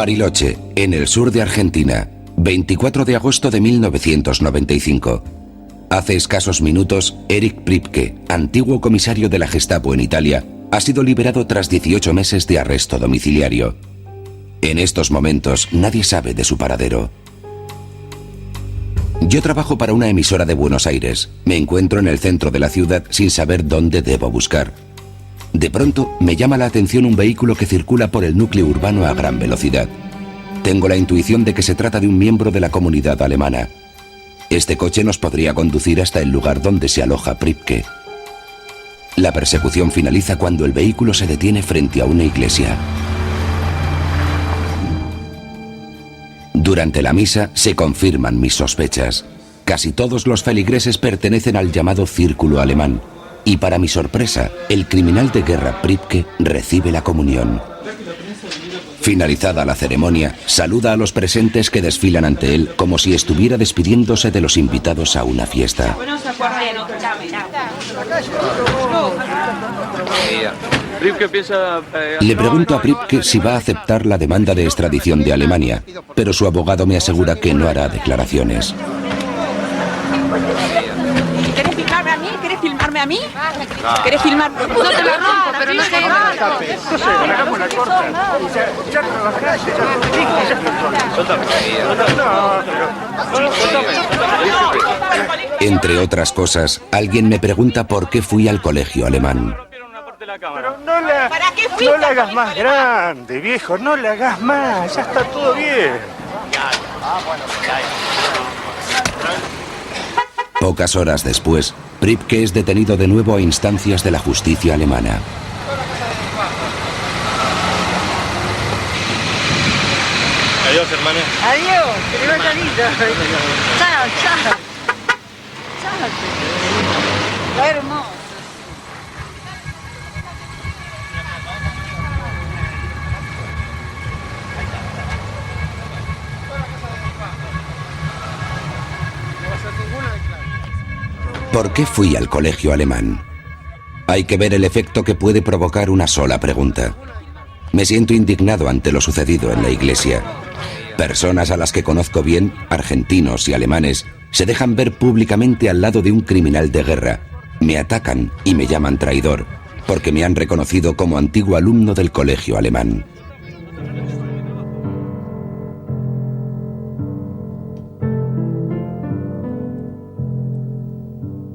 Bariloche, en el sur de Argentina, 24 de agosto de 1995. Hace escasos minutos, Erich Priebke, antiguo comisario de la Gestapo en Italia, ha sido liberado tras 18 meses de arresto domiciliario. En estos momentos, nadie sabe de su paradero. Yo trabajo para una emisora de Buenos Aires. Me encuentro en el centro de la ciudad sin saber dónde debo buscar. De pronto, me llama la atención un vehículo que circula por el núcleo urbano a gran velocidad. Tengo la intuición de que se trata de un miembro de la comunidad alemana. Este coche nos podría conducir hasta el lugar donde se aloja Priebke. La persecución finaliza cuando el vehículo se detiene frente a una iglesia. Durante la misa se confirman mis sospechas. Casi todos los feligreses pertenecen al llamado círculo alemán. Y para mi sorpresa, el criminal de guerra Priebke recibe la comunión. Finalizada la ceremonia, saluda a los presentes que desfilan ante él como si estuviera despidiéndose de los invitados a una fiesta. Le pregunto a Priebke si va a aceptar la demanda de extradición de Alemania, pero su abogado me asegura que no hará declaraciones. ¿Quieres filmarme a mí? ¿Quieres filmarme a mí? ¿Quieres filmar? No te la rompo, pero no te Entre otras cosas, alguien me pregunta por qué fui al colegio alemán. Pero no le hagas más grande, viejo, no le hagas más, ya está todo bien. Pocas horas después, Priebke es detenido de nuevo a instancias de la justicia alemana. Adiós, hermana. Adiós, que te vaya lindo. Chao, chao. Chao. Qué hermoso. ¿Por qué fui al colegio alemán? Hay que ver el efecto que puede provocar una sola pregunta. Me siento indignado ante lo sucedido en la iglesia. Personas a las que conozco bien, argentinos y alemanes, se dejan ver públicamente al lado de un criminal de guerra. Me atacan y me llaman traidor, porque me han reconocido como antiguo alumno del colegio alemán.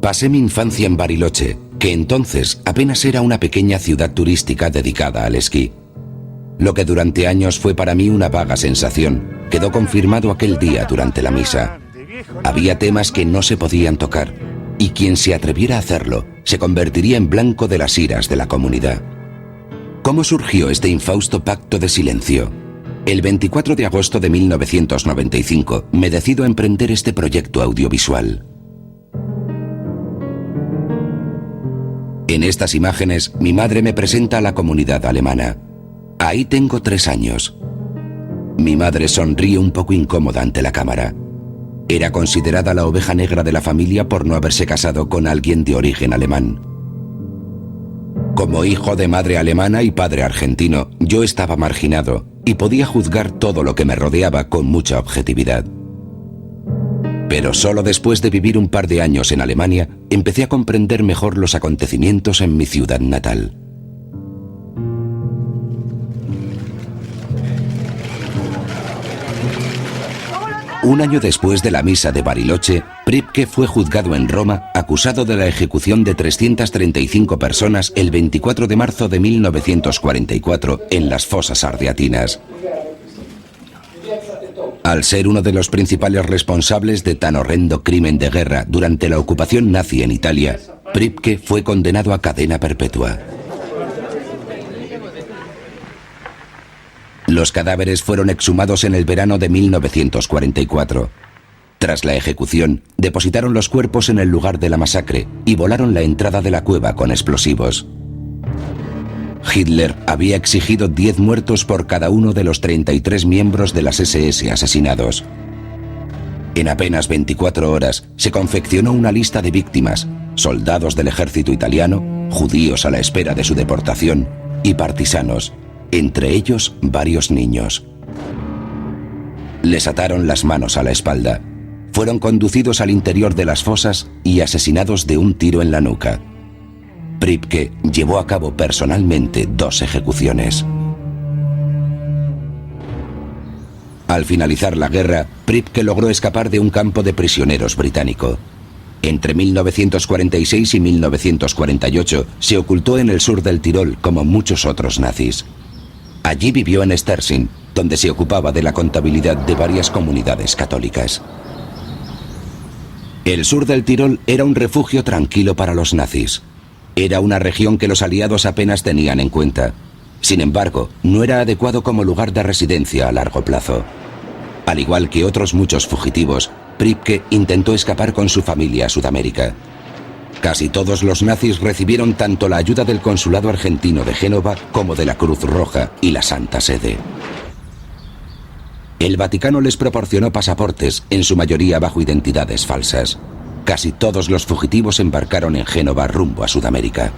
Pasé mi infancia en Bariloche, que entonces apenas era una pequeña ciudad turística dedicada al esquí. Lo que durante años fue para mí una vaga sensación, quedó confirmado aquel día durante la misa. Había temas que no se podían tocar, y quien se atreviera a hacerlo se convertiría en blanco de las iras de la comunidad. ¿Cómo surgió este infausto pacto de silencio? El 24 de agosto de 1995 me decido a emprender este proyecto audiovisual. En estas imágenes, mi madre me presenta a la comunidad alemana. Ahí tengo 3 años. Mi madre sonríe un poco incómoda ante la cámara. Era considerada la oveja negra de la familia por no haberse casado con alguien de origen alemán. Como hijo de madre alemana y padre argentino, yo estaba marginado y podía juzgar todo lo que me rodeaba con mucha objetividad. Pero solo después de vivir un par de años en Alemania, empecé a comprender mejor los acontecimientos en mi ciudad natal. Un año después de la misa de Bariloche, Priebke fue juzgado en Roma, acusado de la ejecución de 335 personas el 24 de marzo de 1944 en las fosas ardeatinas. Al ser uno de los principales responsables de tan horrendo crimen de guerra durante la ocupación nazi en Italia, Priebke fue condenado a cadena perpetua. Los cadáveres fueron exhumados en el verano de 1944. Tras la ejecución, depositaron los cuerpos en el lugar de la masacre y volaron la entrada de la cueva con explosivos. Hitler había exigido 10 muertos por cada uno de los 33 miembros de las SS asesinados. En apenas 24 horas se confeccionó una lista de víctimas, soldados del ejército italiano, judíos a la espera de su deportación y partisanos, entre ellos varios niños. Les ataron las manos a la espalda. Fueron conducidos al interior de las fosas y asesinados de un tiro en la nuca. Pripke llevó a cabo personalmente 2 ejecuciones. Al finalizar la guerra, Pripke logró escapar de un campo de prisioneros británico. Entre 1946 y 1948 se ocultó en el sur del Tirol como muchos otros nazis. Allí vivió en Sterzing, donde se ocupaba de la contabilidad de varias comunidades católicas. El sur del Tirol era un refugio tranquilo para los nazis. Era una región que los aliados apenas tenían en cuenta. Sin embargo, no era adecuado como lugar de residencia a largo plazo. Al igual que otros muchos fugitivos, Pripke intentó escapar con su familia a Sudamérica. Casi todos los nazis recibieron tanto la ayuda del Consulado Argentino de Génova como de la Cruz Roja y la Santa Sede. El Vaticano les proporcionó pasaportes, en su mayoría bajo identidades falsas. Casi todos los fugitivos embarcaron en Génova rumbo a Sudamérica.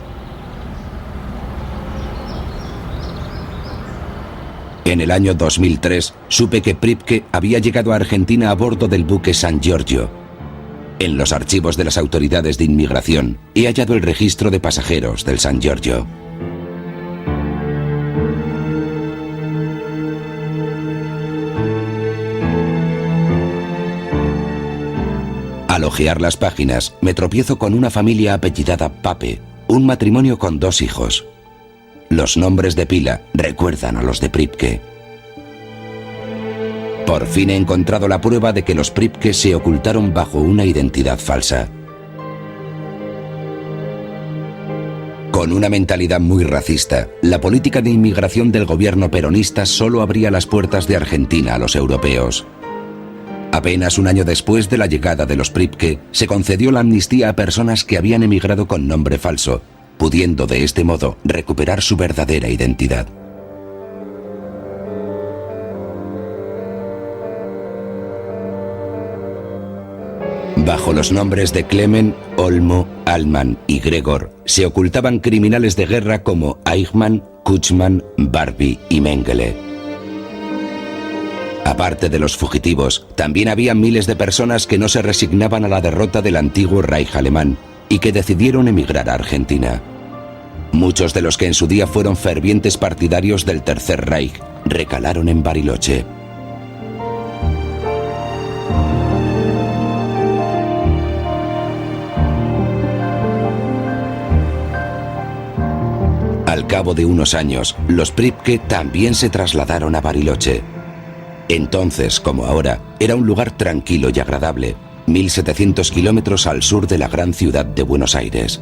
En el año 2003, supe que Pripke había llegado a Argentina a bordo del buque San Giorgio. En los archivos de las autoridades de inmigración he hallado el registro de pasajeros del San Giorgio. Al hojear las páginas, me tropiezo con una familia apellidada Pape, un matrimonio con 2 hijos. Los nombres de pila recuerdan a los de Pripke. Por fin he encontrado la prueba de que los Pripke se ocultaron bajo una identidad falsa. Con una mentalidad muy racista, la política de inmigración del gobierno peronista solo abría las puertas de Argentina a los europeos. Apenas un año después de la llegada de los Pripke, se concedió la amnistía a personas que habían emigrado con nombre falso, pudiendo de este modo recuperar su verdadera identidad. Bajo los nombres de Clemen, Olmo, Alman y Gregor, se ocultaban criminales de guerra como Eichmann, Kutschmann, Barbie y Mengele. Aparte de los fugitivos, también había miles de personas que no se resignaban a la derrota del antiguo Reich alemán y que decidieron emigrar a Argentina. Muchos de los que en su día fueron fervientes partidarios del Tercer Reich recalaron en Bariloche. Al cabo de unos años, los Pripke también se trasladaron a Bariloche. Entonces, como ahora, era un lugar tranquilo y agradable, 1700 kilómetros al sur de la gran ciudad de Buenos Aires.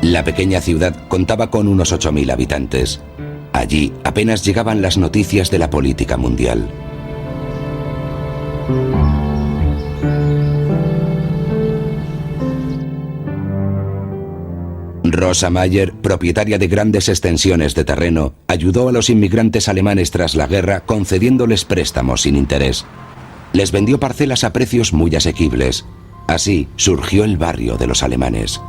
La pequeña ciudad contaba con unos 8000 habitantes. Allí apenas llegaban las noticias de la política mundial. Rosa Mayer, propietaria de grandes extensiones de terreno, ayudó a los inmigrantes alemanes tras la guerra concediéndoles préstamos sin interés. Les vendió parcelas a precios muy asequibles. Así surgió el barrio de los alemanes.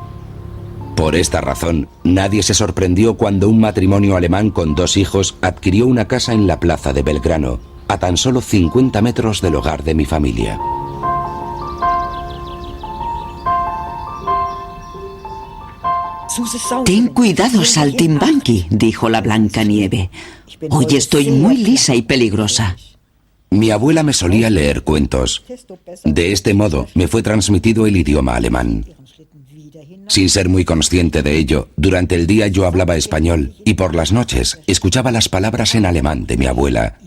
Por esta razón, nadie se sorprendió cuando un matrimonio alemán con 2 hijos adquirió una casa en la plaza de Belgrano, a tan solo 50 metros del hogar de mi familia. Ten cuidado, Saltimbanqui, dijo la Blancanieve. Hoy estoy muy lisa y peligrosa. Mi abuela me solía leer cuentos. De este modo me fue transmitido el idioma alemán. Sin ser muy consciente de ello, durante el día yo hablaba español y por las noches escuchaba las palabras en alemán de mi abuela.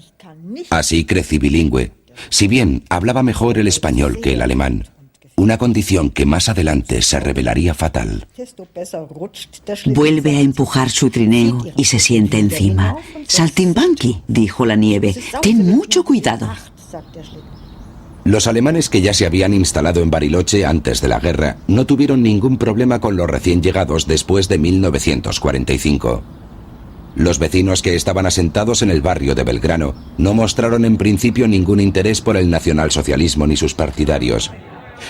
Así crecí bilingüe, si bien hablaba mejor el español que el alemán, una condición que más adelante se revelaría fatal. Vuelve a empujar su trineo y se siente encima. Saltimbanqui, dijo la nieve, ten mucho cuidado. Los alemanes que ya se habían instalado en Bariloche antes de la guerra no tuvieron ningún problema con los recién llegados después de 1945. Los vecinos que estaban asentados en el barrio de Belgrano no mostraron en principio ningún interés por el nacionalsocialismo ni sus partidarios.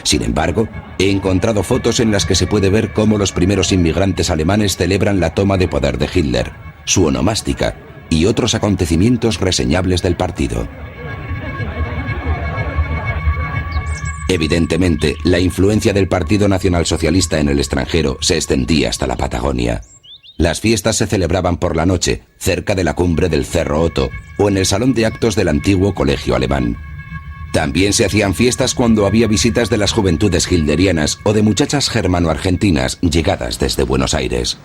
Sin embargo, he encontrado fotos en las que se puede ver cómo los primeros inmigrantes alemanes celebran la toma de poder de Hitler, su onomástica y otros acontecimientos reseñables del partido. Evidentemente, la influencia del Partido Nacionalsocialista en el extranjero se extendía hasta la Patagonia. Las fiestas se celebraban por la noche, cerca de la cumbre del Cerro Otto o en el salón de actos del antiguo colegio alemán. También se hacían fiestas cuando había visitas de las juventudes hilderianas o de muchachas germano-argentinas llegadas desde Buenos Aires.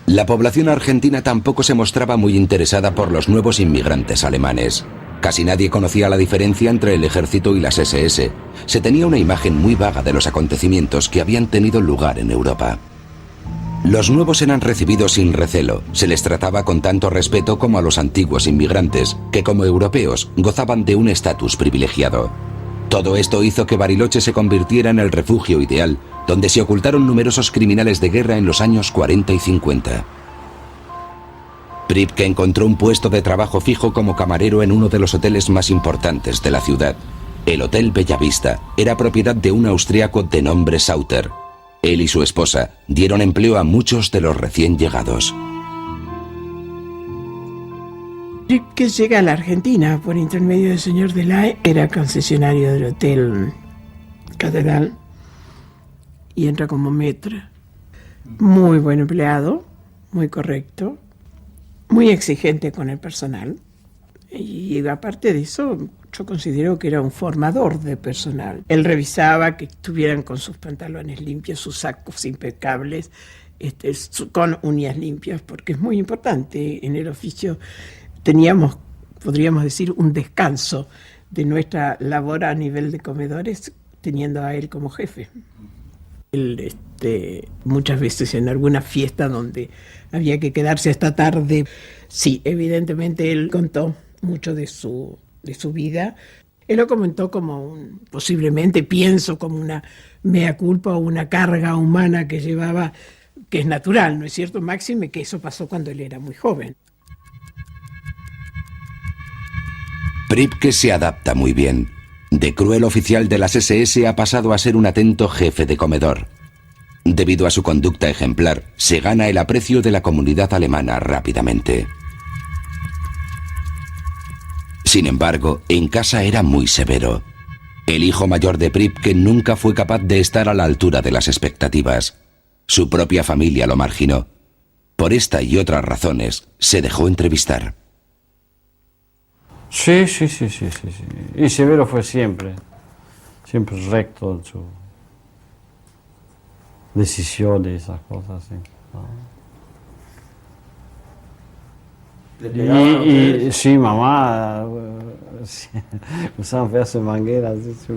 La población argentina tampoco se mostraba muy interesada por los nuevos inmigrantes alemanes. Casi nadie conocía la diferencia entre el ejército y las SS. Se tenía una imagen muy vaga de los acontecimientos que habían tenido lugar en Europa. Los nuevos eran recibidos sin recelo, se les trataba con tanto respeto como a los antiguos inmigrantes, que como europeos gozaban de un estatus privilegiado. Todo esto hizo que Bariloche se convirtiera en el refugio ideal, donde se ocultaron numerosos criminales de guerra en los años 40 y 50. Pripke encontró un puesto de trabajo fijo como camarero en uno de los hoteles más importantes de la ciudad. El Hotel Bellavista era propiedad de un austriaco de nombre Sauter. Él y su esposa dieron empleo a muchos de los recién llegados. Pripke llega a la Argentina por intermedio del señor Delay, era concesionario del Hotel Catedral, y entra como maître. Muy buen empleado, muy correcto, muy exigente con el personal. Y aparte de eso, yo considero que era un formador de personal. Él revisaba que estuvieran con sus pantalones limpios, sus sacos impecables, con uñas limpias, porque es muy importante en el oficio. Teníamos, podríamos decir, un descanso de nuestra labor a nivel de comedores, teniendo a él como jefe. Él, muchas veces en alguna fiesta donde había que quedarse hasta tarde, sí, evidentemente él contó mucho de su vida. Él lo comentó como posiblemente pienso como una mea culpa o una carga humana que llevaba, que es natural, ¿no es cierto, Máxime? Que eso pasó cuando él era muy joven. Pripke se adapta muy bien. De cruel oficial de las SS ha pasado a ser un atento jefe de comedor. Debido a su conducta ejemplar, se gana el aprecio de la comunidad alemana rápidamente. Sin embargo, en casa era muy severo. El hijo mayor de Pripke nunca fue capaz de estar a la altura de las expectativas. Su propia familia lo marginó. Por esta y otras razones, se dejó entrevistar. Sí. Y severo fue siempre recto en su decisión y esas cosas, sí. Y sí, mamá usaban pedazos de manguera. Sí.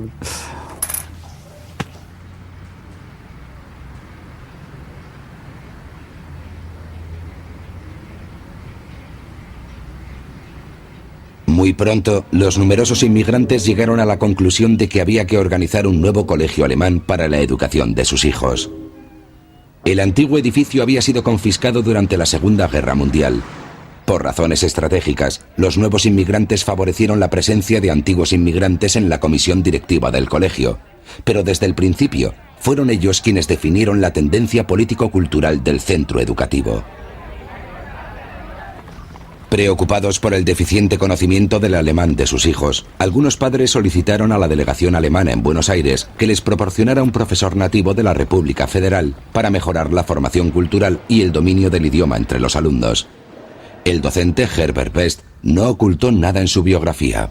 Muy pronto, los numerosos inmigrantes llegaron a la conclusión de que había que organizar un nuevo colegio alemán para la educación de sus hijos. El antiguo edificio había sido confiscado durante la Segunda Guerra Mundial. Por razones estratégicas, los nuevos inmigrantes favorecieron la presencia de antiguos inmigrantes en la comisión directiva del colegio, pero desde el principio fueron ellos quienes definieron la tendencia político-cultural del centro educativo. Preocupados por el deficiente conocimiento del alemán de sus hijos, algunos padres solicitaron a la delegación alemana en Buenos Aires que les proporcionara un profesor nativo de la República Federal para mejorar la formación cultural y el dominio del idioma entre los alumnos. El docente Herbert Best no ocultó nada en su biografía.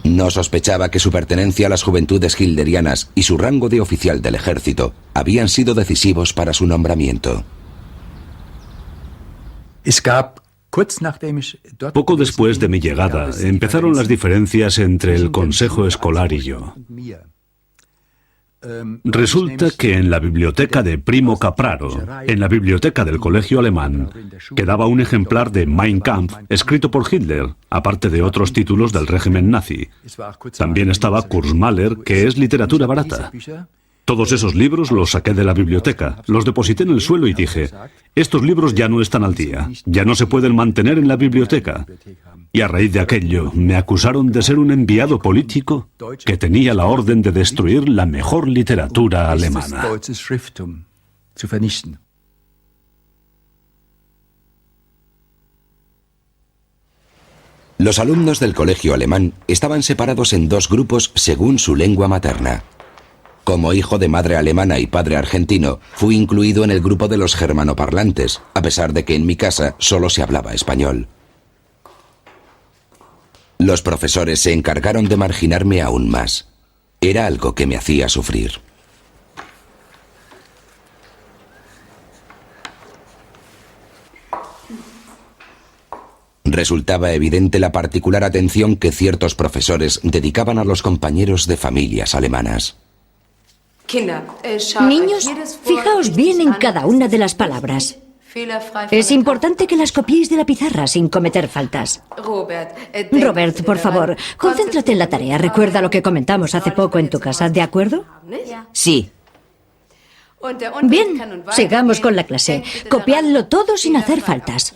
No sospechaba que su pertenencia a las juventudes hilderianas y su rango de oficial del ejército habían sido decisivos para su nombramiento. Poco después de mi llegada, empezaron las diferencias entre el consejo escolar y yo. Resulta que en la biblioteca de Primo Capraro, en la biblioteca del colegio alemán, quedaba un ejemplar de Mein Kampf escrito por Hitler, aparte de otros títulos del régimen nazi. También estaba Kurzmaler, que es literatura barata. Todos esos libros los saqué de la biblioteca, los deposité en el suelo y dije, estos libros ya no están al día, ya no se pueden mantener en la biblioteca. Y a raíz de aquello me acusaron de ser un enviado político que tenía la orden de destruir la mejor literatura alemana. Los alumnos del colegio alemán estaban separados en 2 grupos según su lengua materna. Como hijo de madre alemana y padre argentino, fui incluido en el grupo de los germanoparlantes, a pesar de que en mi casa solo se hablaba español. Los profesores se encargaron de marginarme aún más. Era algo que me hacía sufrir. Resultaba evidente la particular atención que ciertos profesores dedicaban a los compañeros de familias alemanas. Niños, fijaos bien en cada una de las palabras. Es importante que las copiéis de la pizarra sin cometer faltas. Robert, por favor, concéntrate en la tarea. Recuerda lo que comentamos hace poco en tu casa, ¿de acuerdo? Sí. Bien, sigamos con la clase. Copiadlo todo sin hacer faltas.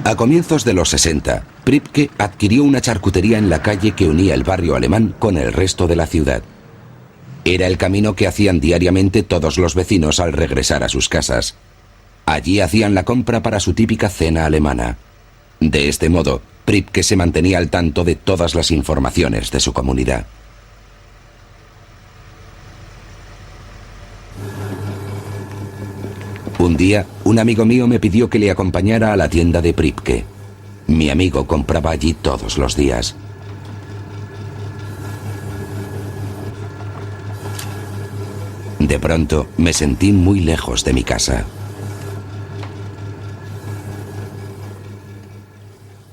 A comienzos de los 60, Pripke adquirió una charcutería en la calle que unía el barrio alemán con el resto de la ciudad. Era el camino que hacían diariamente todos los vecinos al regresar a sus casas. Allí hacían la compra para su típica cena alemana. De este modo, Pripke se mantenía al tanto de todas las informaciones de su comunidad. Un día, un amigo mío me pidió que le acompañara a la tienda de Pripke. Mi amigo compraba allí todos los días. De pronto, me sentí muy lejos de mi casa.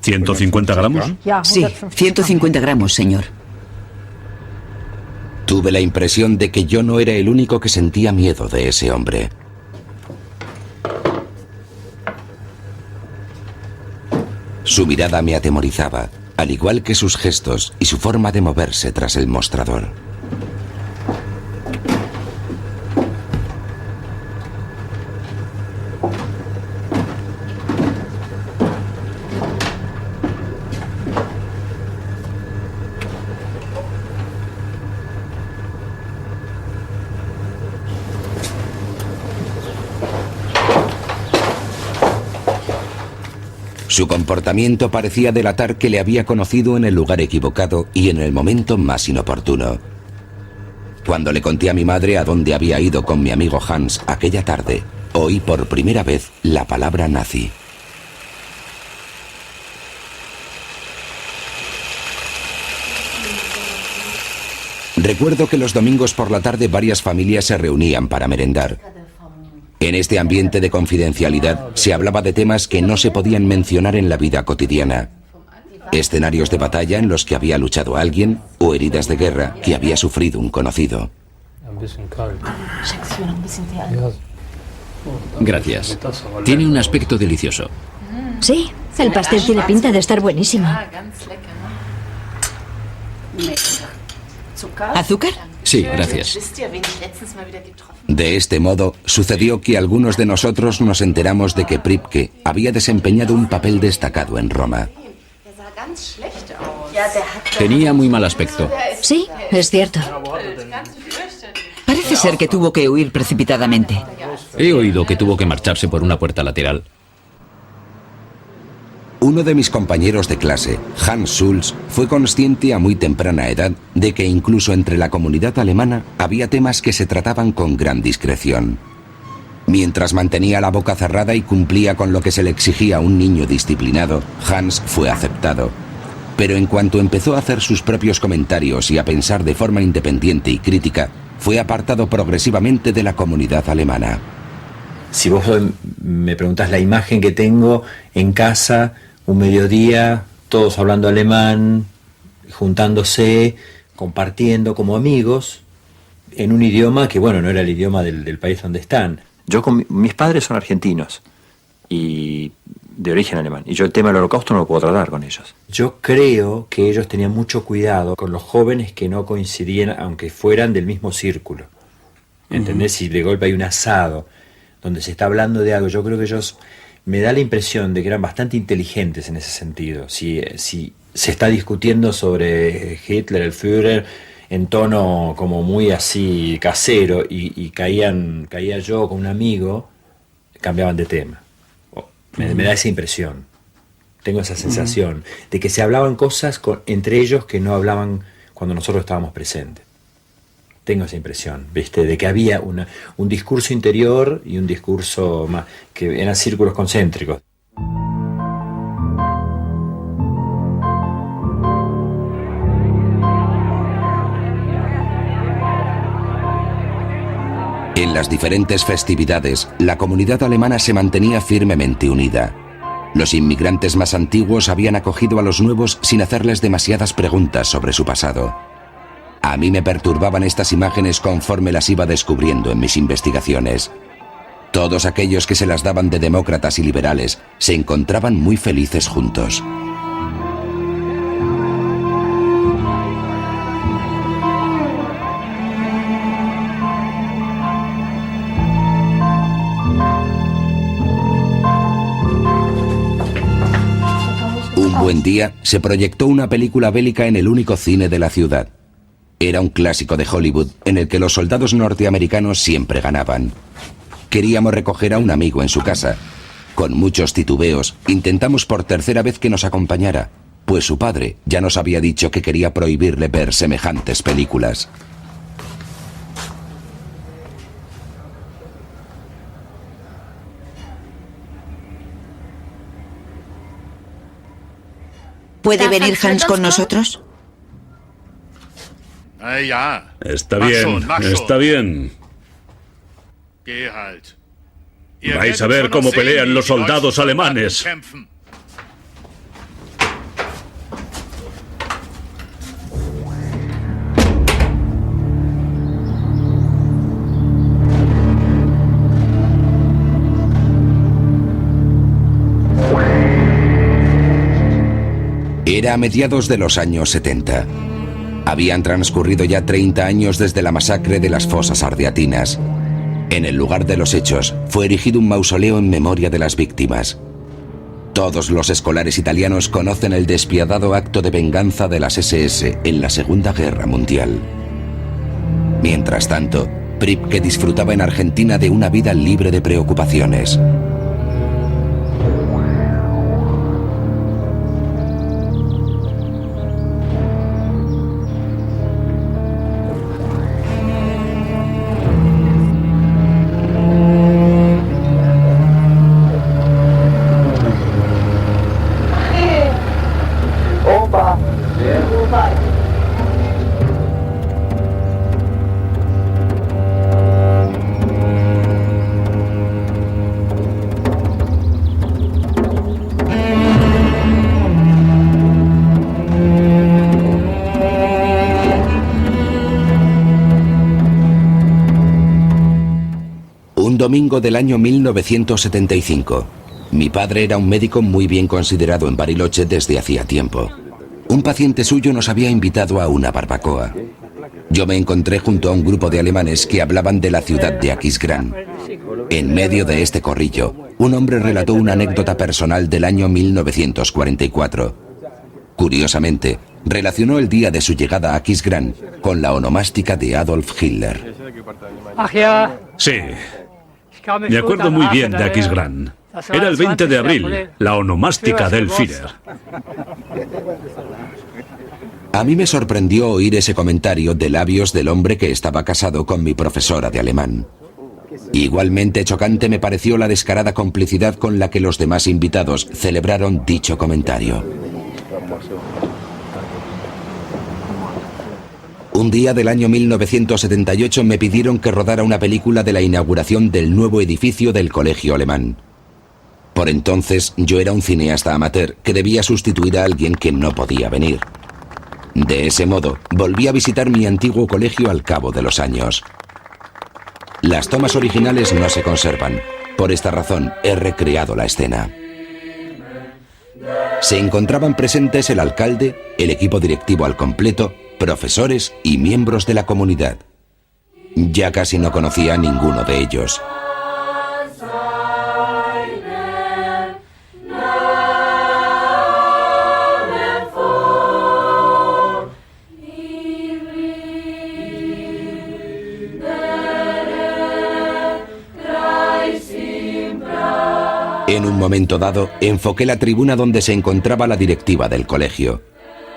¿150 gramos? Sí, 150 gramos, señor. Tuve la impresión de que yo no era el único que sentía miedo de ese hombre. Su mirada me atemorizaba, al igual que sus gestos y su forma de moverse tras el mostrador. Su comportamiento parecía delatar que le había conocido en el lugar equivocado y en el momento más inoportuno. Cuando le conté a mi madre a dónde había ido con mi amigo Hans aquella tarde, oí por primera vez la palabra nazi. Recuerdo que los domingos por la tarde varias familias se reunían para merendar. En este ambiente de confidencialidad se hablaba de temas que no se podían mencionar en la vida cotidiana. Escenarios de batalla en los que había luchado alguien o heridas de guerra que había sufrido un conocido. Gracias. Tiene un aspecto delicioso. Sí, el pastel tiene pinta de estar buenísimo. ¿Azúcar? Sí, gracias. De este modo, sucedió que algunos de nosotros nos enteramos de que Pripke había desempeñado un papel destacado en Roma. Tenía muy mal aspecto. Sí, es cierto. Parece ser que tuvo que huir precipitadamente. He oído que tuvo que marcharse por una puerta lateral. Uno de mis compañeros de clase, Hans Schulz, fue consciente a muy temprana edad de que incluso entre la comunidad alemana había temas que se trataban con gran discreción. Mientras mantenía la boca cerrada y cumplía con lo que se le exigía a un niño disciplinado, Hans fue aceptado. Pero en cuanto empezó a hacer sus propios comentarios y a pensar de forma independiente y crítica, fue apartado progresivamente de la comunidad alemana. Si vos me preguntás la imagen que tengo en casa, un mediodía, todos hablando alemán, juntándose, compartiendo como amigos, en un idioma que, bueno, no era el idioma del país donde están. Mis padres son argentinos y de origen alemán, y yo el tema del holocausto no lo puedo tratar con ellos. Yo creo que ellos tenían mucho cuidado con los jóvenes que no coincidían, aunque fueran del mismo círculo. ¿Entendés? Si de golpe hay un asado donde se está hablando de algo, yo creo que ellos, me da la impresión de que eran bastante inteligentes en ese sentido. Si se está discutiendo sobre Hitler, el Führer, en tono como muy así casero y caía yo con un amigo, cambiaban de tema. Me da esa impresión, tengo esa sensación de que se hablaban cosas entre ellos que no hablaban cuando nosotros estábamos presentes. Tengo esa impresión, ¿viste? De que había un discurso interior y un discurso más, que eran círculos concéntricos. En las diferentes festividades, la comunidad alemana se mantenía firmemente unida. Los inmigrantes más antiguos habían acogido a los nuevos sin hacerles demasiadas preguntas sobre su pasado. A mí me perturbaban estas imágenes conforme las iba descubriendo en mis investigaciones. Todos aquellos que se las daban de demócratas y liberales se encontraban muy felices juntos. Un buen día se proyectó una película bélica en el único cine de la ciudad. Era un clásico de Hollywood en el que los soldados norteamericanos siempre ganaban. Queríamos recoger a un amigo en su casa. Con muchos titubeos, intentamos por tercera vez que nos acompañara, pues su padre ya nos había dicho que quería prohibirle ver semejantes películas. ¿Puede venir Hans con nosotros? Está bien, está bien. Vais a ver cómo pelean los soldados alemanes. Era a mediados de los años 70. Habían transcurrido ya 30 años desde la masacre de las fosas ardeatinas. En el lugar de los hechos fue erigido un mausoleo en memoria de las víctimas. Todos los escolares italianos conocen el despiadado acto de venganza de las SS en la Segunda Guerra Mundial. Mientras tanto, Pripke disfrutaba en Argentina de una vida libre de preocupaciones. Domingo del año 1975. Mi padre era un médico muy bien considerado en Bariloche desde hacía tiempo. Un paciente suyo nos había invitado a una barbacoa. Yo me encontré junto a un grupo de alemanes que hablaban de la ciudad de Aquisgrán. En medio de este corrillo, un hombre relató una anécdota personal del año 1944. Curiosamente, relacionó el día de su llegada a Aquisgrán con la onomástica de Adolf Hitler. Sí. Me acuerdo muy bien de Aquisgrán. Era el 20 de abril, la onomástica del Führer. A mí me sorprendió oír ese comentario de labios del hombre que estaba casado con mi profesora de alemán. Igualmente chocante me pareció la descarada complicidad con la que los demás invitados celebraron dicho comentario. Un día del año 1978 me pidieron que rodara una película de la inauguración del nuevo edificio del Colegio Alemán. Por entonces yo era un cineasta amateur que debía sustituir a alguien que no podía venir. De ese modo, volví a visitar mi antiguo colegio al cabo de los años. Las tomas originales no se conservan. Por esta razón, he recreado la escena. Se encontraban presentes el alcalde, el equipo directivo al completo, profesores y miembros de la comunidad. Ya casi no conocía a ninguno de ellos. En un momento dado, enfoqué la tribuna donde se encontraba la directiva del colegio.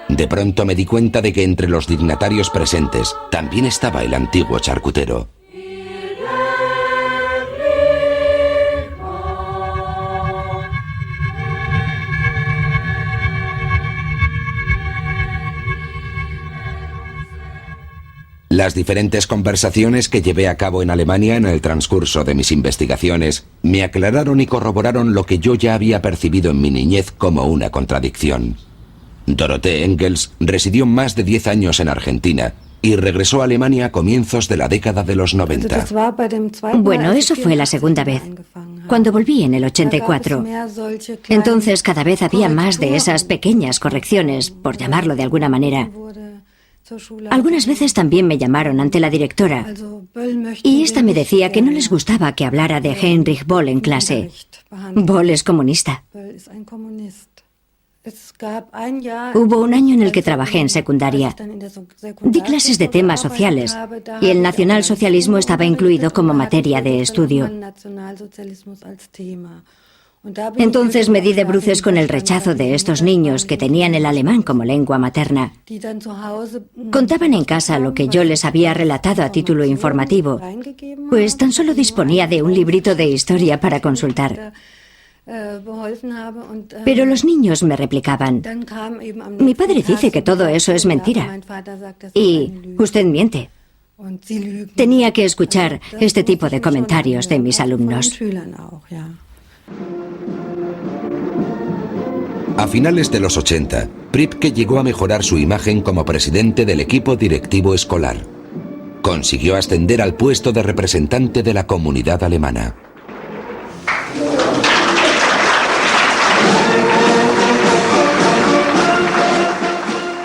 De pronto me di cuenta de que entre los dignatarios presentes también estaba el antiguo charcutero. Las diferentes conversaciones que llevé a cabo en Alemania en el transcurso de mis investigaciones me aclararon y corroboraron lo que yo ya había percibido en mi niñez como una contradicción. Dorothee Engels residió más de 10 años en Argentina y regresó a Alemania a comienzos de la década de los 90. Bueno, eso fue la segunda vez, cuando volví en el 84. Entonces cada vez había más de esas pequeñas correcciones, por llamarlo de alguna manera. Algunas veces también me llamaron ante la directora y esta me decía que no les gustaba que hablara de Heinrich Böll en clase. Böll es comunista. Hubo un año en el que trabajé en secundaria. Di clases de temas sociales y el nacionalsocialismo estaba incluido como materia de estudio. Entonces me di de bruces con el rechazo de estos niños que tenían el alemán como lengua materna. Contaban en casa lo que yo les había relatado a título informativo, pues tan solo disponía de un librito de historia para consultar. Pero los niños me replicaban: mi padre dice que todo eso es mentira. Y usted miente. Tenía que escuchar este tipo de comentarios de mis alumnos. A finales de los 80, Priebke llegó a mejorar su imagen como presidente del equipo directivo escolar. Consiguió ascender al puesto de representante de la comunidad alemana.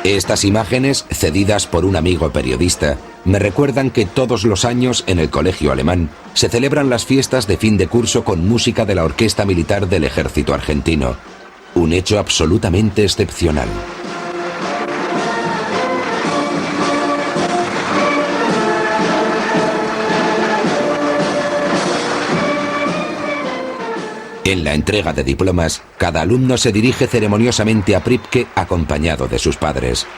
Estas imágenes, cedidas por un amigo periodista, me recuerdan que todos los años en el colegio alemán se celebran las fiestas de fin de curso con música de la Orquesta Militar del Ejército Argentino. Un hecho absolutamente excepcional. En la entrega de diplomas, cada alumno se dirige ceremoniosamente a Priebke acompañado de sus padres.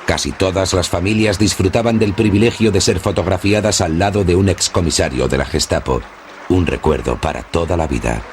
Casi todas las familias disfrutaban del privilegio de ser fotografiadas al lado de un excomisario de la Gestapo. Un recuerdo para toda la vida.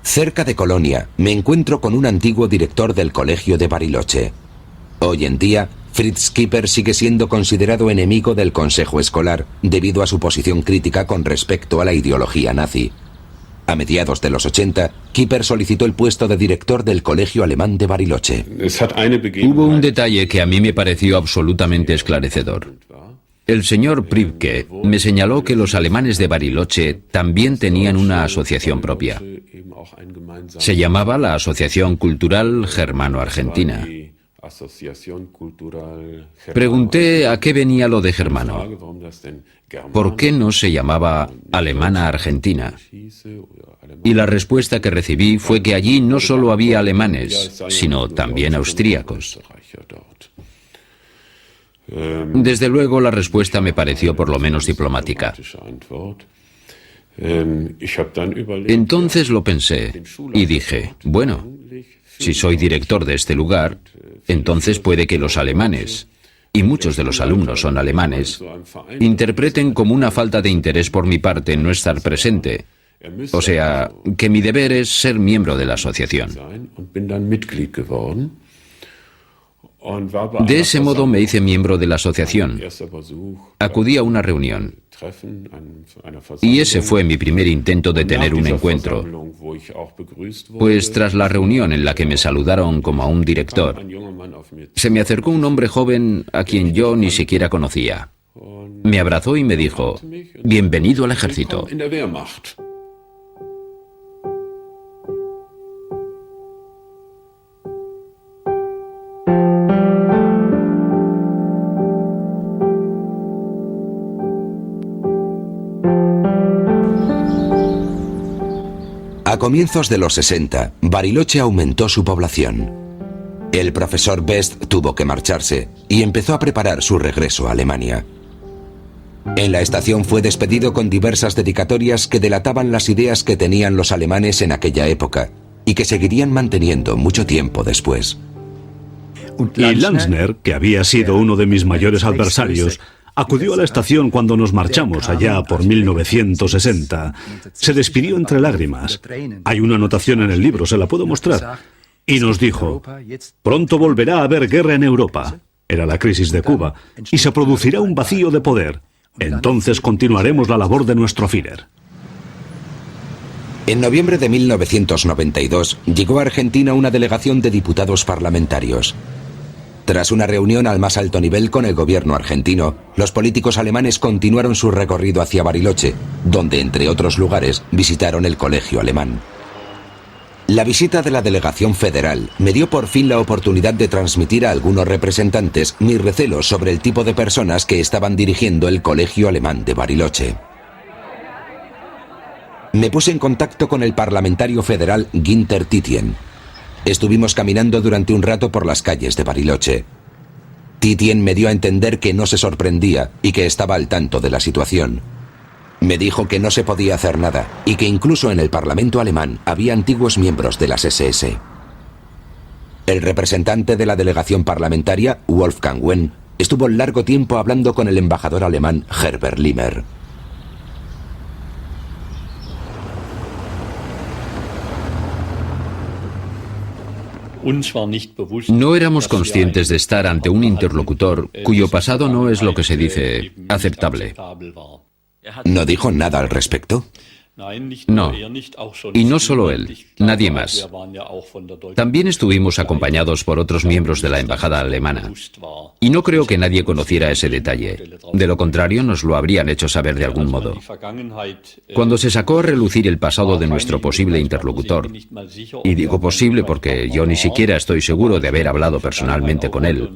Cerca de Colonia, me encuentro con un antiguo director del colegio de Bariloche. Hoy en día, Fritz Kieper sigue siendo considerado enemigo del consejo escolar debido a su posición crítica con respecto a la ideología nazi. A mediados de los 80, Kieper solicitó el puesto de director del colegio alemán de Bariloche. Hubo un detalle que a mí me pareció absolutamente esclarecedor. El señor Priebke me señaló que los alemanes de Bariloche también tenían una asociación propia. Se llamaba la Asociación Cultural Germano-Argentina. Pregunté a qué venía lo de germano. ¿Por qué no se llamaba Alemana-Argentina? Y la respuesta que recibí fue que allí no solo había alemanes, sino también austríacos. Desde luego la respuesta me pareció por lo menos diplomática. Entonces lo pensé y dije, bueno, si soy director de este lugar, entonces puede que los alemanes, y muchos de los alumnos son alemanes, interpreten como una falta de interés por mi parte no estar presente. O sea, que mi deber es ser miembro de la asociación. De ese modo me hice miembro de la asociación. Acudí a una reunión. Y ese fue mi primer intento de tener un encuentro. Pues tras la reunión en la que me saludaron como a un director, se me acercó un hombre joven a quien yo ni siquiera conocía. Me abrazó y me dijo, bienvenido al ejército. comienzos de los 60, Bariloche aumentó su población. El profesor Best tuvo que marcharse y empezó a preparar su regreso a Alemania. En la estación fue despedido con diversas dedicatorias que delataban las ideas que tenían los alemanes en aquella época y que seguirían manteniendo mucho tiempo después. Y Lanzner, que había sido uno de mis mayores adversarios, acudió a la estación cuando nos marchamos allá por 1960. Se despidió entre lágrimas. Hay una anotación en el libro, se la puedo mostrar. Y nos dijo: pronto volverá a haber guerra en Europa. Era la crisis de Cuba. Y se producirá un vacío de poder. Entonces continuaremos la labor de nuestro Führer. En noviembre de 1992 llegó a Argentina una delegación de diputados parlamentarios. Tras una reunión al más alto nivel con el gobierno argentino, los políticos alemanes continuaron su recorrido hacia Bariloche, donde, entre otros lugares, visitaron el colegio alemán. La visita de la delegación federal me dio por fin la oportunidad de transmitir a algunos representantes mis recelos sobre el tipo de personas que estaban dirigiendo el colegio alemán de Bariloche. Me puse en contacto con el parlamentario federal Günther Titien. Estuvimos caminando durante un rato por las calles de Bariloche. Titien me dio a entender que no se sorprendía y que estaba al tanto de la situación. Me dijo que no se podía hacer nada y que incluso en el Parlamento alemán había antiguos miembros de las SS. El representante de la delegación parlamentaria, Wolfgang Wenn, estuvo largo tiempo hablando con el embajador alemán Herbert Limmer. No éramos conscientes de estar ante un interlocutor cuyo pasado no es lo que se dice aceptable. ¿No dijo nada al respecto? No. Y no solo él, nadie más. También estuvimos acompañados por otros miembros de la embajada alemana. Y no creo que nadie conociera ese detalle. De lo contrario, nos lo habrían hecho saber de algún modo. Cuando se sacó a relucir el pasado de nuestro posible interlocutor, y digo posible porque yo ni siquiera estoy seguro de haber hablado personalmente con él,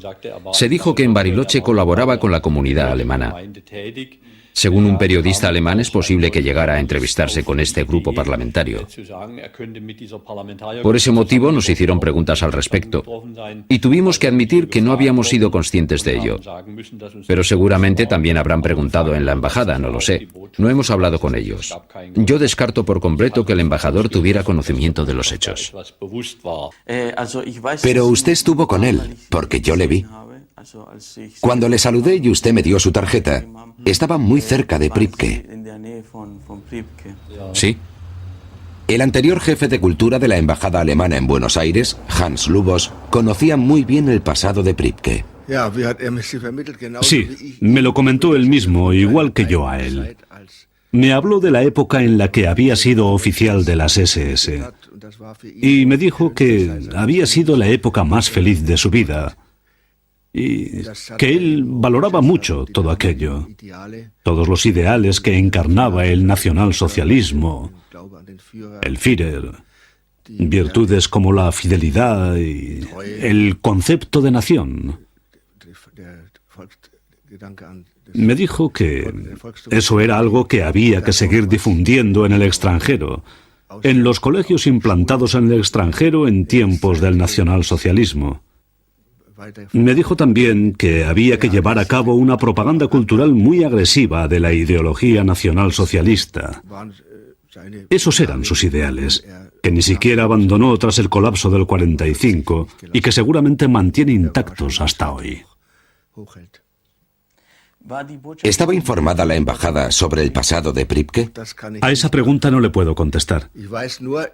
se dijo que en Bariloche colaboraba con la comunidad alemana. Según un periodista alemán, es posible que llegara a entrevistarse con este grupo parlamentario. Por ese motivo nos hicieron preguntas al respecto y tuvimos que admitir que no habíamos sido conscientes de ello. Pero seguramente también habrán preguntado en la embajada, no lo sé. No hemos hablado con ellos. Yo descarto por completo que el embajador tuviera conocimiento de los hechos. Pero usted estuvo con él, porque yo le vi. Cuando le saludé y usted me dio su tarjeta, estaba muy cerca de Pripke. Sí. El anterior jefe de cultura de la embajada alemana en Buenos Aires, Hans Lubos, conocía muy bien el pasado de Pripke. Sí, me lo comentó él mismo, igual que yo a él. Me habló de la época en la que había sido oficial de las SS. Y me dijo que había sido la época más feliz de su vida. Y que él valoraba mucho todo aquello, todos los ideales que encarnaba el nacionalsocialismo, el Führer, virtudes como la fidelidad y el concepto de nación. Me dijo que eso era algo que había que seguir difundiendo en el extranjero, en los colegios implantados en el extranjero en tiempos del nacionalsocialismo. Me dijo también que había que llevar a cabo una propaganda cultural muy agresiva de la ideología nacionalsocialista. Esos eran sus ideales, que ni siquiera abandonó tras el colapso del 45 y que seguramente mantiene intactos hasta hoy. ¿Estaba informada la embajada sobre el pasado de Pripke? A esa pregunta no le puedo contestar.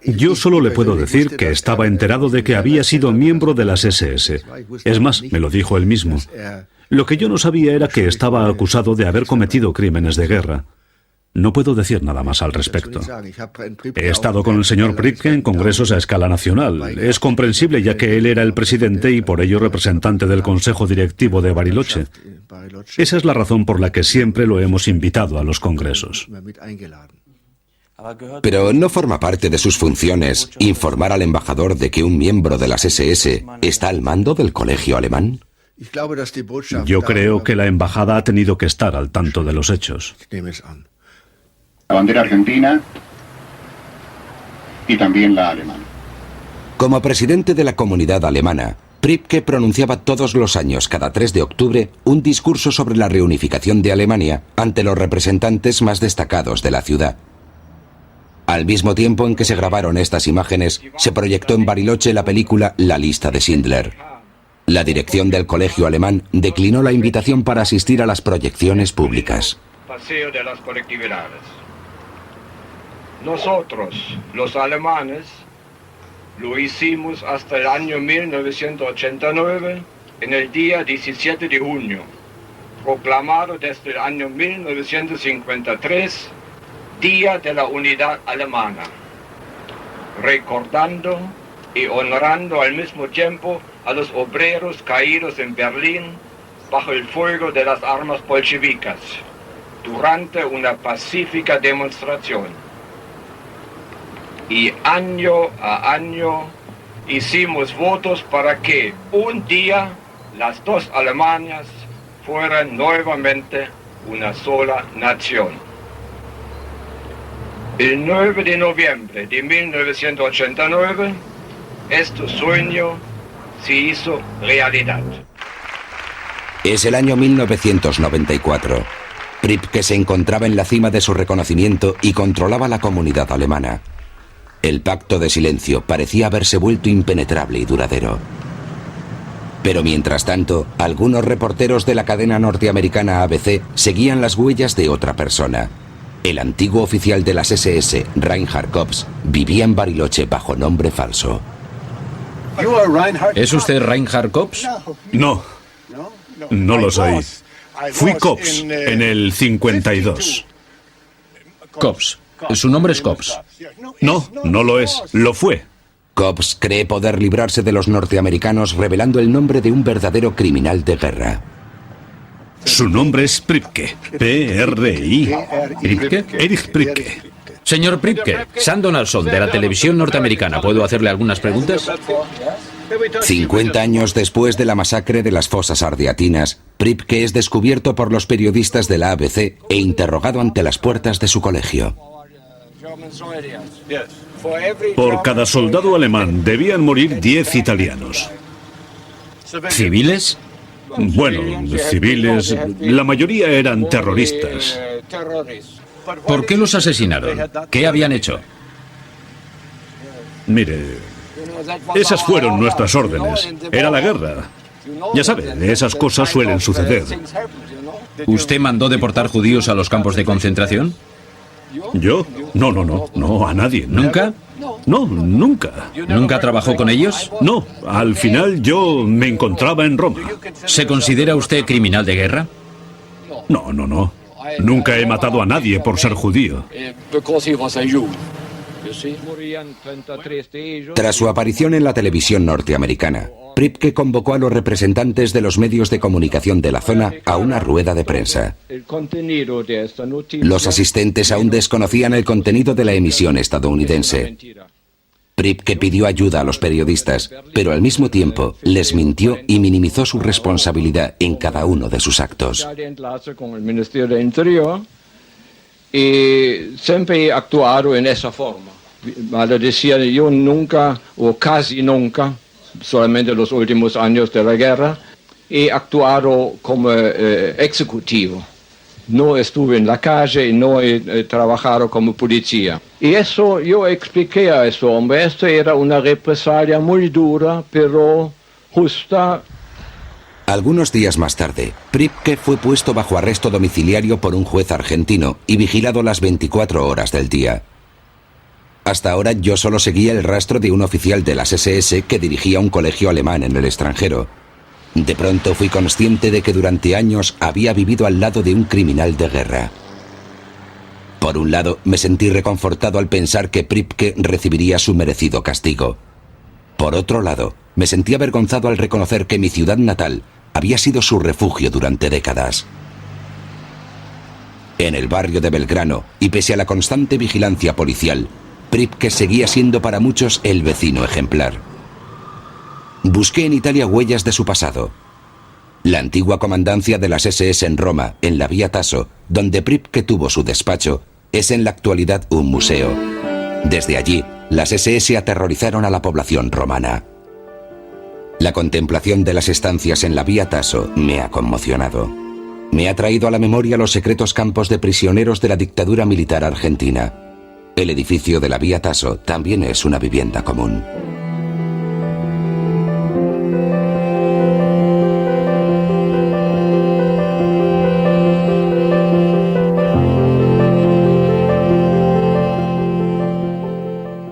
Yo solo le puedo decir que estaba enterado de que había sido miembro de las SS. Es más, me lo dijo él mismo. Lo que yo no sabía era que estaba acusado de haber cometido crímenes de guerra. No puedo decir nada más al respecto. He estado con el señor Pripke en congresos a escala nacional. Es comprensible ya que él era el presidente y por ello representante del Consejo Directivo de Bariloche. Esa es la razón por la que siempre lo hemos invitado a los congresos. Pero ¿no forma parte de sus funciones informar al embajador de que un miembro de las SS está al mando del colegio alemán? Yo creo que la embajada ha tenido que estar al tanto de los hechos. La bandera argentina y también la alemana. Como presidente de la comunidad alemana, Pripke pronunciaba todos los años, cada 3 de octubre, un discurso sobre la reunificación de Alemania ante los representantes más destacados de la ciudad. Al mismo tiempo en que se grabaron estas imágenes, se proyectó en Bariloche la película La lista de Schindler. La dirección del colegio alemán declinó la invitación para asistir a las proyecciones públicas. Paseo de las colectividades. Nosotros, los alemanes, lo hicimos hasta el año 1989, en el día 17 de junio, proclamado desde el año 1953, Día de la Unidad Alemana, recordando y honrando al mismo tiempo a los obreros caídos en Berlín bajo el fuego de las armas bolcheviques, durante una pacífica demostración. Y año a año hicimos votos para que un día las dos Alemanias fueran nuevamente una sola nación. El 9 de noviembre de 1989, este sueño se hizo realidad. Es el año 1994. Pripke se encontraba en la cima de su reconocimiento y controlaba la comunidad alemana. El pacto de silencio parecía haberse vuelto impenetrable y duradero. Pero mientras tanto, algunos reporteros de la cadena norteamericana ABC seguían las huellas de otra persona. El antiguo oficial de las SS, Reinhard Kops, vivía en Bariloche bajo nombre falso. ¿Es usted Reinhard Kops? No, no lo soy. Fui Kops en el 52. Kops. Su nombre es Kops. No, no lo es. Lo fue. Kops cree poder librarse de los norteamericanos revelando el nombre de un verdadero criminal de guerra. Su nombre es Pripke. P-R-I. ¿Pripke? Erich Pripke. Señor Pripke, Sam Donaldson, de la televisión norteamericana. ¿Puedo hacerle algunas preguntas? 50 años después de la masacre de las fosas ardeatinas, Pripke es descubierto por los periodistas de la ABC e interrogado ante las puertas de su colegio. Por cada soldado alemán debían morir 10 italianos. ¿Civiles? Bueno, civiles. La mayoría eran terroristas. ¿Por qué los asesinaron? ¿Qué habían hecho? Mire, esas fueron nuestras órdenes. Era la guerra. Ya sabe, esas cosas suelen suceder. ¿Usted mandó deportar judíos a los campos de concentración? ¿Yo? No, a nadie. ¿Nunca? No, nunca. ¿Nunca trabajó con ellos? No, al final yo me encontraba en Roma. ¿Se considera usted criminal de guerra? No. Nunca he matado a nadie por ser judío. Tras su aparición en la televisión norteamericana, Pripke convocó a los representantes de los medios de comunicación de la zona a una rueda de prensa. Los asistentes aún desconocían el contenido de la emisión estadounidense. Pripke pidió ayuda a los periodistas, pero al mismo tiempo les mintió y minimizó su responsabilidad en cada uno de sus actos. Y siempre actuaron en esa forma. Vale decir, yo nunca, o casi nunca, solamente los últimos años de la guerra, he actuado como ejecutivo. No estuve en la calle y no he trabajado como policía. Y eso yo expliqué a ese hombre. Esto era una represalia muy dura, pero justa. Algunos días más tarde, Pripke fue puesto bajo arresto domiciliario por un juez argentino y vigilado las 24 horas del día. Hasta ahora yo solo seguía el rastro de un oficial de las SS que dirigía un colegio alemán en el extranjero. De pronto fui consciente de que durante años había vivido al lado de un criminal de guerra. Por un lado, me sentí reconfortado al pensar que Pripke recibiría su merecido castigo. Por otro lado, me sentí avergonzado al reconocer que mi ciudad natal había sido su refugio durante décadas. En el barrio de Belgrano, y pese a la constante vigilancia policial, Pripke seguía siendo para muchos el vecino ejemplar. Busqué en Italia huellas de su pasado. La antigua comandancia de las SS en Roma, en la Vía Tasso, donde Pripke tuvo su despacho, es en la actualidad un museo. Desde allí, Las SS aterrorizaron a la población romana. La contemplación de las estancias en la Vía Tasso me ha conmocionado. Me ha traído a la memoria los secretos campos de prisioneros de la dictadura militar argentina. El edificio de la Vía Tasso también es una vivienda común.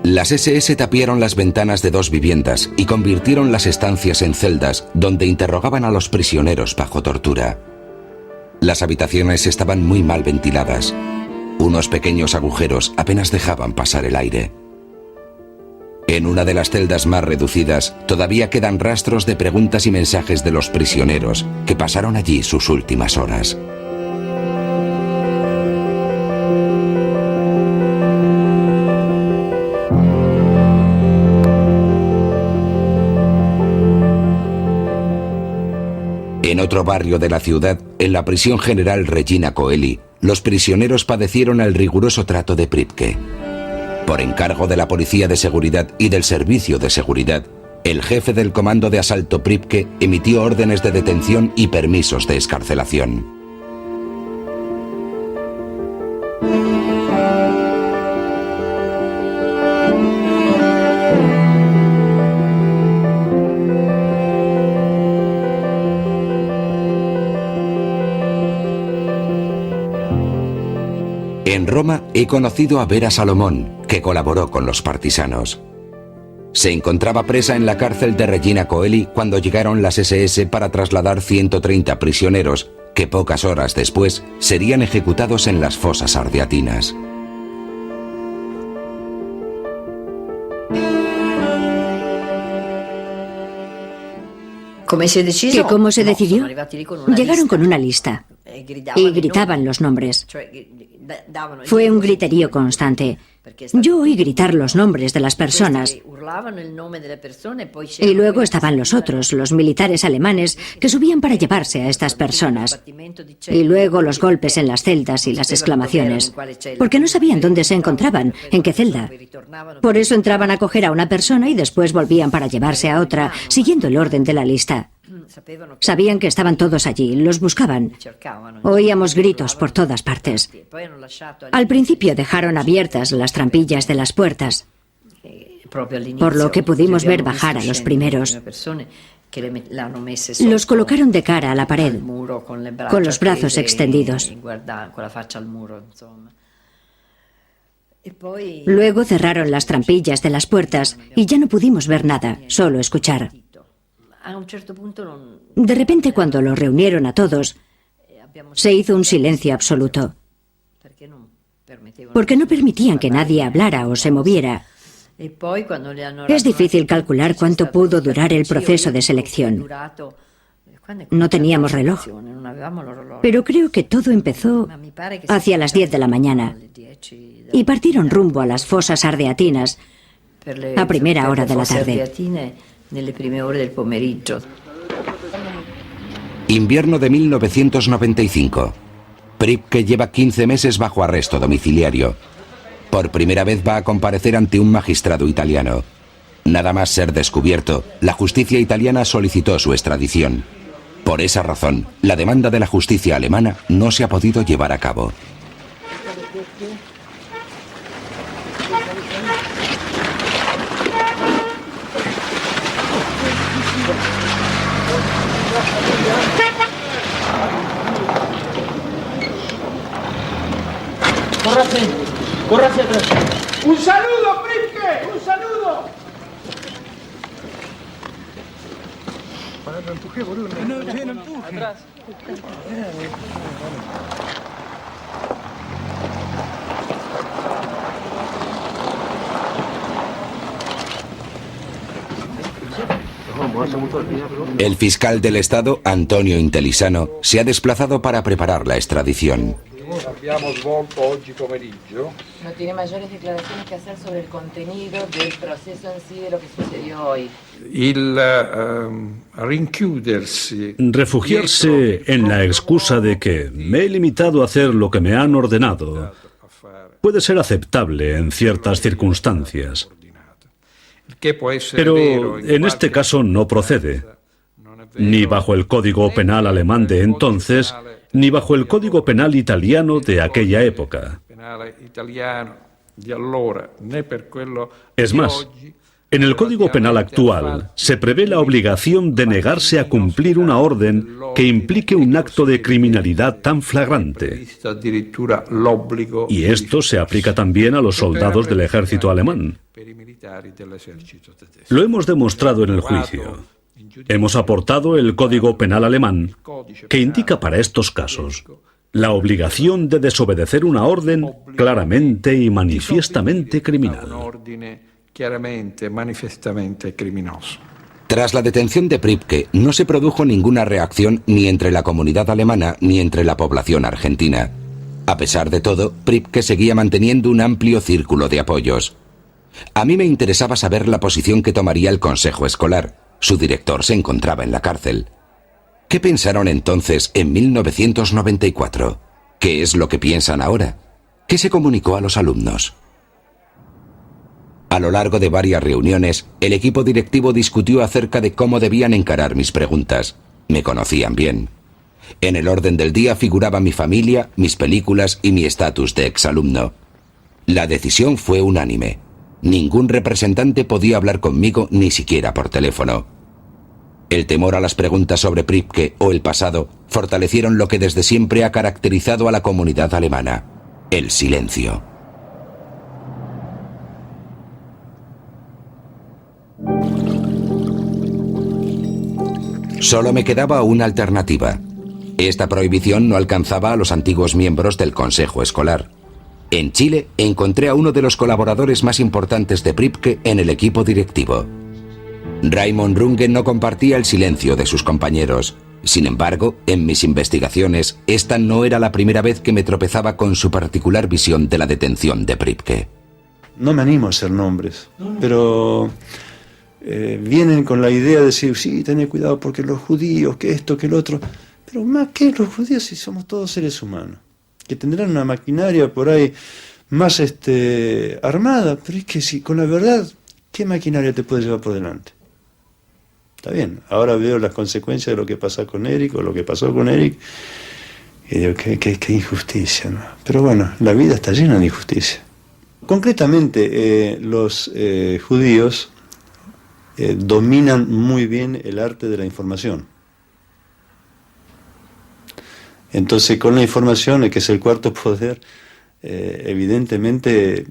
Las SS tapiaron las ventanas de 2 viviendas y convirtieron las estancias en celdas donde interrogaban a los prisioneros bajo tortura. Las habitaciones estaban muy mal ventiladas. Unos pequeños agujeros apenas dejaban pasar el aire. En una de las celdas más reducidas todavía quedan rastros de preguntas y mensajes de los prisioneros que pasaron allí sus últimas horas. En otro barrio de la ciudad, en la prisión general Regina Coeli, los prisioneros padecieron el riguroso trato de Pripke. Por encargo de la Policía de Seguridad y del Servicio de Seguridad, el jefe del comando de asalto Pripke emitió órdenes de detención y permisos de excarcelación. En Roma he conocido a Vera Salomón, que colaboró con los partisanos. Se encontraba presa en la cárcel de Regina Coeli cuando llegaron las SS para trasladar 130 prisioneros, que pocas horas después serían ejecutados en las fosas ardeatinas. ¿Cómo se decidió? Llegaron con una lista y gritaban los nombres. Fue un griterío constante. Yo oí gritar los nombres de las personas. Y luego estaban los otros, los militares alemanes, que subían para llevarse a estas personas. Y luego los golpes en las celdas y las exclamaciones. Porque no sabían dónde se encontraban, en qué celda. Por eso entraban a coger a una persona y después volvían para llevarse a otra, siguiendo el orden de la lista. Sabían que estaban todos allí, los buscaban. Oíamos gritos por todas partes. Al principio dejaron abiertas las trampillas de las puertas, por lo que pudimos ver bajar a los primeros. Los colocaron de cara a la pared, con los brazos extendidos. Luego cerraron las trampillas de las puertas y ya no pudimos ver nada, solo escuchar. De repente, cuando los reunieron a todos, se hizo un silencio absoluto, porque no permitían que nadie hablara o se moviera. Es difícil calcular cuánto pudo durar el proceso de selección. No teníamos reloj, pero creo que todo empezó hacia las 10 de la mañana y partieron rumbo a las fosas ardeatinas a primera hora de la tarde. Invierno de 1995. Pripke lleva 15 meses bajo arresto domiciliario. Por primera vez va a comparecer ante un magistrado italiano. Nada más ser descubierto, la justicia italiana solicitó su extradición. Por esa razón, la demanda de la justicia alemana no se ha podido llevar a cabo. ¡Córrase atrás! ¡Un saludo, Pripke! ¡Un saludo! No empujé, boludo. No empuje. Atrás. El fiscal del Estado, Antonio Intellisano, se ha desplazado para preparar la extradición. Abbiamo svolto oggi pomeriggio. No tiene mayores declaraciones que hacer sobre el contenido del proceso en sí de lo que sucedió hoy. Refugiarse en la excusa de que me he limitado a hacer lo que me han ordenado puede ser aceptable en ciertas circunstancias. Pero en este caso no procede, ni bajo el Código Penal alemán de entonces, ni bajo el Código Penal italiano de aquella época. Es más, en el Código Penal actual se prevé la obligación de negarse a cumplir una orden que implique un acto de criminalidad tan flagrante. Y esto se aplica también a los soldados del ejército alemán. Lo hemos demostrado en el juicio. Hemos aportado el Código Penal alemán, que indica para estos casos la obligación de desobedecer una orden claramente y manifiestamente criminal. Tras la detención de Pripke, no se produjo ninguna reacción ni entre la comunidad alemana ni entre la población argentina. A pesar de todo, Pripke seguía manteniendo un amplio círculo de apoyos. A mí me interesaba saber la posición que tomaría el consejo escolar. Su director se encontraba en la cárcel. ¿Qué pensaron entonces en 1994? ¿Qué es lo que piensan ahora? ¿Qué se comunicó a los alumnos? A lo largo de varias reuniones, el equipo directivo discutió acerca de cómo debían encarar mis preguntas. Me conocían bien. En el orden del día figuraba mi familia, mis películas y mi estatus de exalumno. La decisión fue unánime. Ningún representante podía hablar conmigo ni siquiera por teléfono. El temor a las preguntas sobre Pripke o el pasado fortalecieron lo que desde siempre ha caracterizado a la comunidad alemana: el silencio. Solo me quedaba una alternativa. Esta prohibición no alcanzaba a los antiguos miembros del consejo escolar. En Chile encontré a uno de los colaboradores más importantes de Pripke en el equipo directivo. Raymond Runge no compartía el silencio de sus compañeros. Sin embargo, en mis investigaciones, esta no era la primera vez que me tropezaba con su particular visión de la detención de Pripke. No me animo a hacer nombres, pero vienen con la idea de decir, sí, tened cuidado porque los judíos, que esto, que el otro. Pero más que los judíos, si somos todos seres humanos, que tendrán una maquinaria por ahí más armada, pero es que si con la verdad, ¿qué maquinaria te puede llevar por delante? Está bien, ahora veo las consecuencias de lo que pasa con Eric o lo que pasó con Eric y digo, qué injusticia, ¿no? Pero bueno, la vida está llena de injusticia. Concretamente, los judíos dominan muy bien el arte de la información. Entonces, con la información, que es el cuarto poder, evidentemente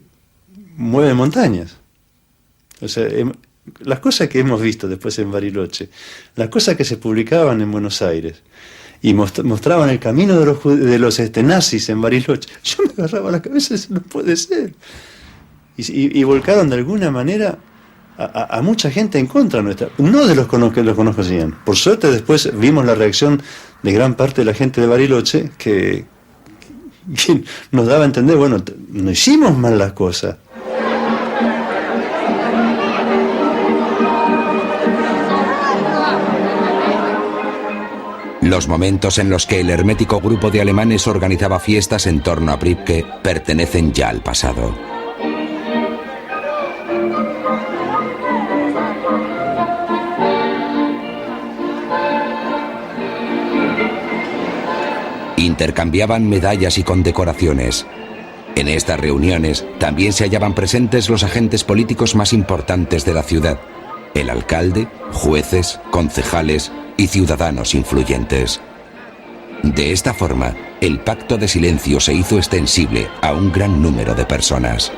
mueve montañas. O sea, las cosas que hemos visto después en Bariloche, las cosas que se publicaban en Buenos Aires y mostraban el camino de los nazis en Bariloche, yo me agarraba la cabeza, eso no puede ser. Y volcaron de alguna manera a mucha gente en contra nuestra, no de los que los conocían. Por suerte después vimos la reacción de gran parte de la gente de Bariloche que nos daba a entender, bueno, no hicimos mal las cosas. Los momentos en los que el hermético grupo de alemanes organizaba fiestas en torno a Pripke pertenecen ya al pasado. Intercambiaban medallas y condecoraciones. En estas reuniones también se hallaban presentes los agentes políticos más importantes de la ciudad: el alcalde, jueces, concejales y ciudadanos influyentes. De esta forma, el pacto de silencio se hizo extensible a un gran número de personas.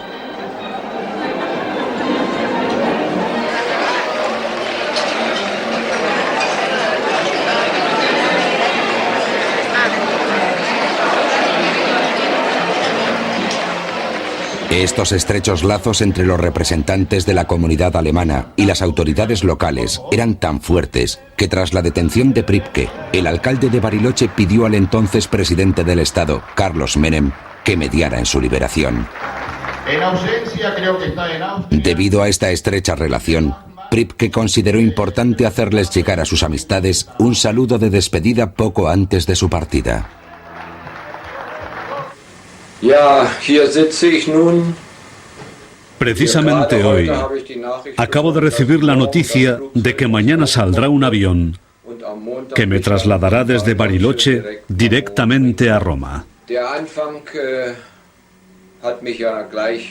Estos estrechos lazos entre los representantes de la comunidad alemana y las autoridades locales eran tan fuertes que tras la detención de Pripke, el alcalde de Bariloche pidió al entonces presidente del Estado, Carlos Menem, que mediara en su liberación. En ausencia, creo que está en Austria. Debido a esta estrecha relación, Pripke consideró importante hacerles llegar a sus amistades un saludo de despedida poco antes de su partida. Ja, hier sitze ich nun Precisamente hoy acabo de recibir la noticia de que mañana saldrá un avión que me trasladará desde Bariloche directamente a Roma.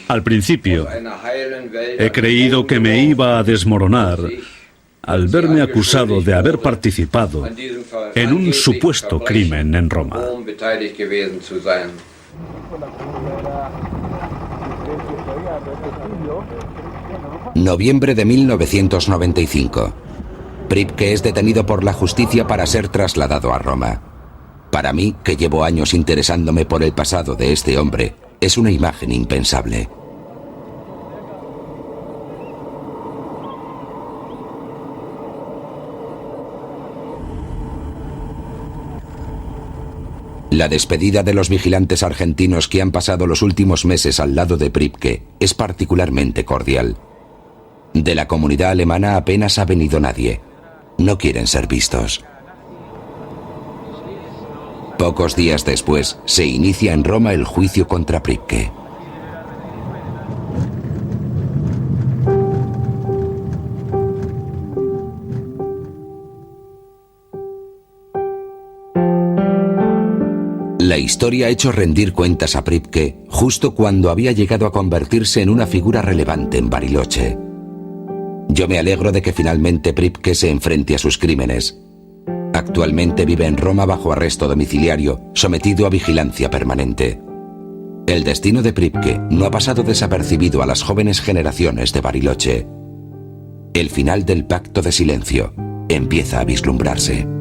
Al principio, he creído que me iba a desmoronar al verme acusado de haber participado en un supuesto crimen en Roma. Noviembre de 1995. Pripke es detenido por la justicia para ser trasladado a Roma. Para mí, que llevo años interesándome por el pasado de este hombre, es una imagen impensable. La despedida de los vigilantes argentinos que han pasado los últimos meses al lado de Pripke es particularmente cordial. De la comunidad alemana apenas ha venido nadie. No quieren ser vistos. Pocos días después, se inicia en Roma el juicio contra Pripke. La historia ha hecho rendir cuentas a Pripke justo cuando había llegado a convertirse en una figura relevante en Bariloche. Yo me alegro de que finalmente Pripke se enfrente a sus crímenes. Actualmente vive en Roma bajo arresto domiciliario, sometido a vigilancia permanente. El destino de Pripke no ha pasado desapercibido a las jóvenes generaciones de Bariloche. El final del pacto de silencio empieza a vislumbrarse.